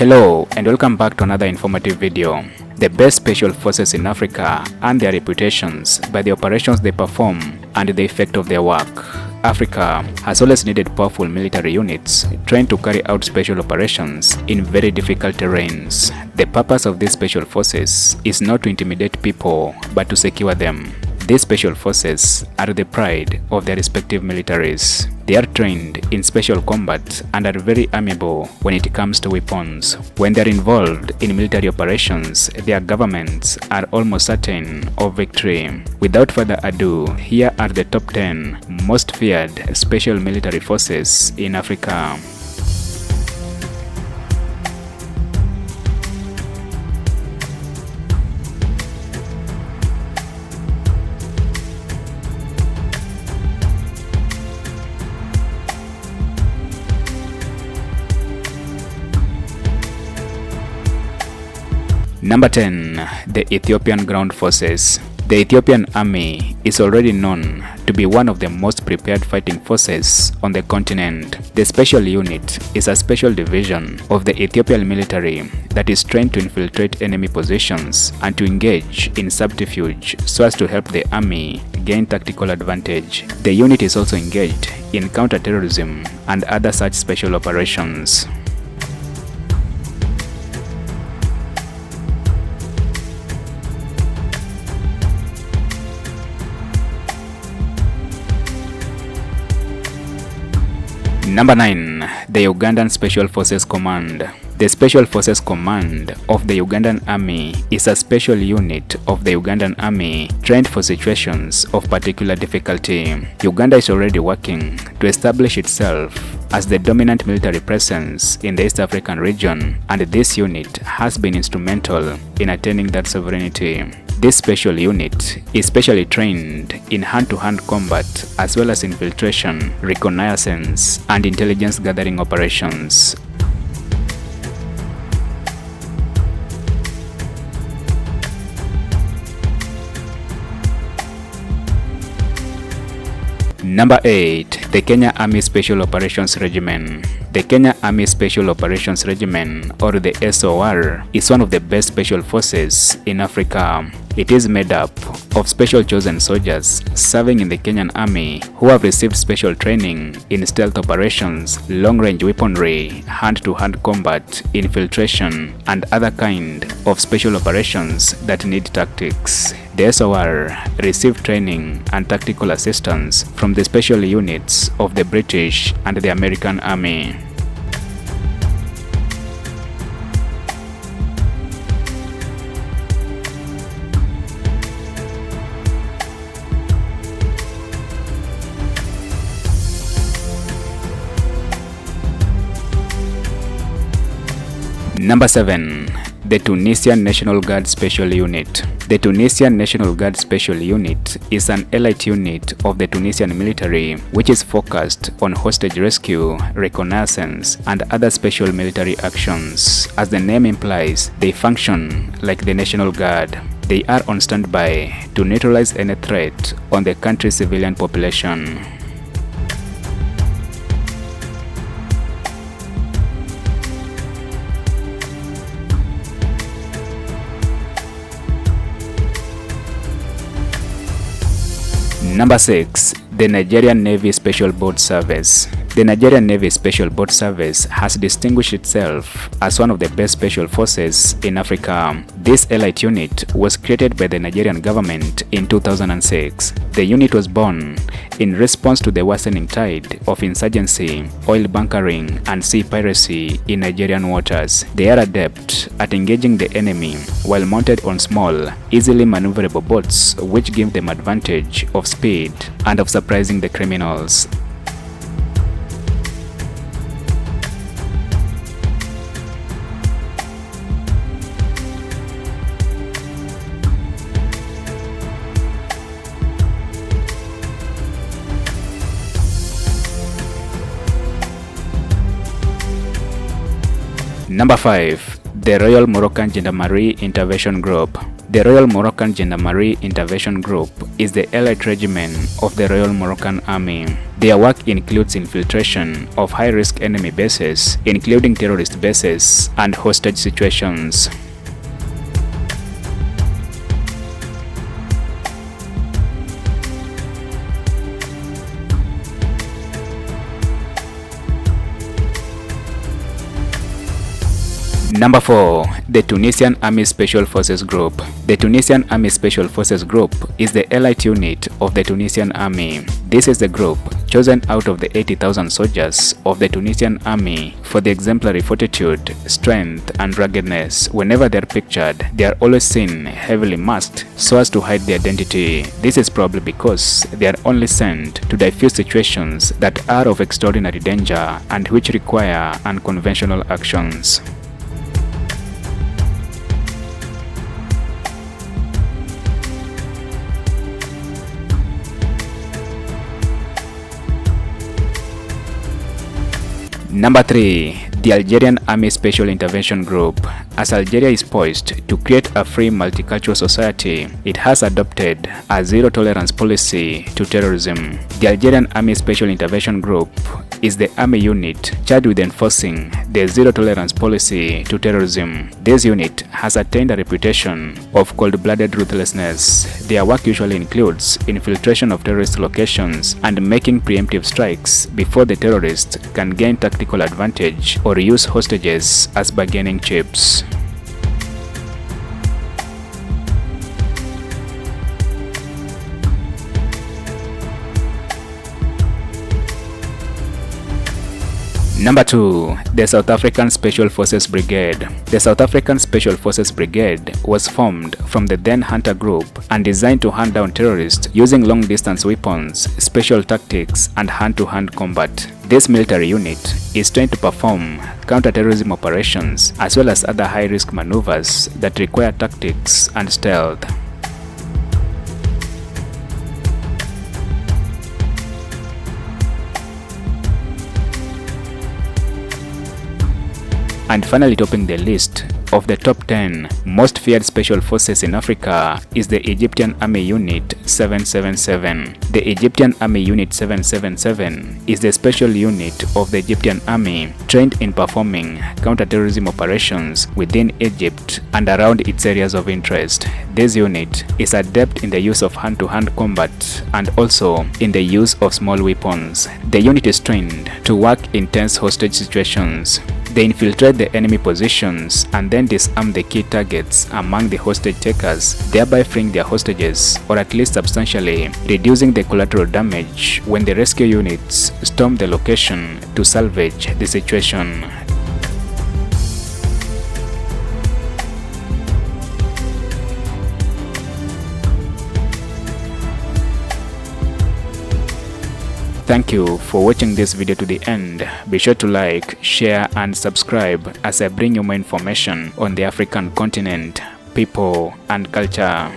Hello and welcome back to another informative video. The best special forces in Africa earn their reputations by the operations they perform and the effect of their work. Africa has always needed powerful military units trained to carry out special operations in very difficult terrains. The purpose of these special forces is not to intimidate people but to secure them. These special forces are the pride of their respective militaries. They are trained in special combat and are very amiable when it comes to weapons. When they are involved in military operations, their governments are almost certain of victory. Without further ado, here are the top 10 most feared special military forces in Africa. Number 10. The Ethiopian Ground Forces. The Ethiopian Army is already known to be one of the most prepared fighting forces on the continent. The Special Unit is a special division of the Ethiopian military that is trained to infiltrate enemy positions and to engage in subterfuge so as to help the army gain tactical advantage. The unit is also engaged in counter-terrorism and other such special operations. Number 9. The Ugandan Special Forces Command. The Special Forces Command of the Ugandan Army is a special unit of the Ugandan Army trained for situations of particular difficulty. Uganda is already working to establish itself as the dominant military presence in the East African region, and this unit has been instrumental in attaining that sovereignty. This special unit is specially trained in hand-to-hand combat as well as infiltration, reconnaissance, and intelligence gathering operations. Number 8. The Kenya Army Special Operations Regiment. The Kenya Army Special Operations Regiment, or the SOR, is one of the best special forces in Africa. It is made up of special chosen soldiers serving in the Kenyan Army who have received special training in stealth operations, long-range weaponry, hand-to-hand combat, infiltration, and other kind of special operations that need tactics. The SOR received training and tactical assistance from the special units of the British and the American Army. Number 7. The Tunisian National Guard Special Unit. The Tunisian National Guard Special Unit is an elite unit of the Tunisian military which is focused on hostage rescue, reconnaissance, and other special military actions. As the name implies, they function like the National Guard. They are on standby to neutralize any threat on the country's civilian population. Number 6. The Nigerian Navy Special Boat Service. The Nigerian Navy Special Boat Service has distinguished itself as one of the best special forces in Africa. This elite unit was created by the Nigerian government in 2006. The unit was born in response to the worsening tide of insurgency, oil bunkering, and sea piracy in Nigerian waters. They are adept at engaging the enemy while mounted on small, easily maneuverable boats which give them advantage of speed and of surprising the criminals. Number 5. The Royal Moroccan Gendarmerie Intervention Group. The Royal Moroccan Gendarmerie Intervention Group is the elite regiment of the Royal Moroccan Army. Their work includes infiltration of high-risk enemy bases, including terrorist bases and hostage situations. Number 4. The Tunisian Army Special Forces Group. The Tunisian Army Special Forces Group is the elite unit of the Tunisian Army. This is the group chosen out of the 80,000 soldiers of the Tunisian Army for the exemplary fortitude, strength, and ruggedness. Whenever they are pictured, they are always seen heavily masked so as to hide their identity. This is probably because they are only sent to diffuse situations that are of extraordinary danger and which require unconventional actions. Number 3. The Algerian Army Special Intervention Group. As Algeria is poised to create a free multicultural society, it has adopted a zero-tolerance policy to terrorism. The Algerian Army Special Intervention Group is the army unit charged with enforcing the zero-tolerance policy to terrorism. This unit has attained a reputation of cold-blooded ruthlessness. Their work usually includes infiltration of terrorist locations and making preemptive strikes before the terrorists can gain tactical advantage or use hostages as bargaining chips. Number 2. The South African Special Forces Brigade. The South African Special Forces Brigade was formed from the then Hunter Group and designed to hunt down terrorists using long-distance weapons, special tactics, and hand-to-hand combat. This military unit is trained to perform counter-terrorism operations as well as other high-risk maneuvers that require tactics and stealth. And finally, topping the list of the top 10 most feared special forces in Africa is the Egyptian Army Unit 777. The Egyptian Army Unit 777 is the special unit of the Egyptian Army trained in performing counter-terrorism operations within Egypt and around its areas of interest. This unit is adept in the use of hand-to-hand combat and also in the use of small weapons. The unit is trained to work in tense hostage situations. They infiltrate the enemy positions and then disarm the key targets among the hostage takers, thereby freeing their hostages or at least substantially reducing the collateral damage when the rescue units storm the location to salvage the situation. Thank you for watching this video to the end. Be sure to like, share and subscribe as I bring you more information on the African continent, people and culture.